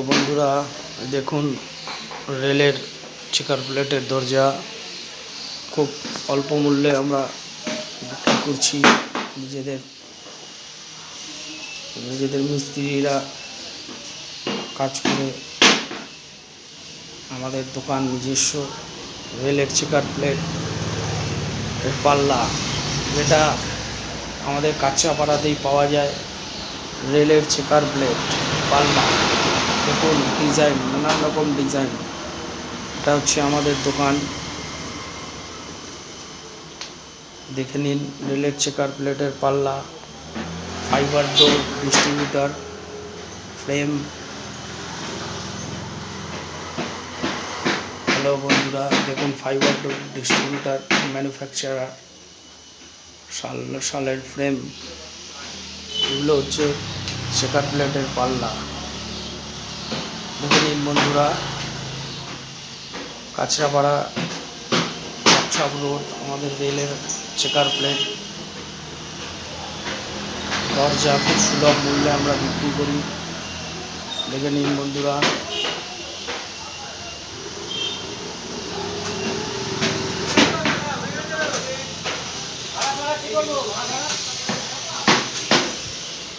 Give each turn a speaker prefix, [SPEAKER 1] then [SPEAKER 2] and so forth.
[SPEAKER 1] বন্ধুরা, দেখুন রেলের চেকার প্লেটের দরজা খুব অল্প মূল্যে আমরা বিক্রি করছি। নিজেদের মিস্ত্রিরা কাজ করে আমাদের দোকান নিজস্ব রেলের চেকার প্লেট এর পাল্লা, যেটা আমাদের কাঁচাপাড়াতেই পাওয়া যায়। রেলের চেকার প্লেট পাল্লা, দেখুন ডিজাইন, নানান রকম ডিজাইন। এটা হচ্ছে আমাদের দোকান, দেখে নিন। রেলের চেকার প্লেটের পাল্লা, ফাইবার ডোর, ডিস্ট্রিবিউটার, ফ্রেম। হ্যালো বন্ধুরা, দেখুন ফাইবার ডোর, ডিস্ট্রিবিউটার, ম্যানুফ্যাকচারার, শালের ফ্রেম, এগুলো হচ্ছে চেকার প্লেটের পাল্লা। দেখে নিন বন্ধুরা, কাঁচরাপাড়া বাচ্চাপ রোড আমাদের রেলের চেকার প্লেট দরজা খুব সুলভ মূল্যে আমরা বিক্রি করি। দেখে নিন বন্ধুরা।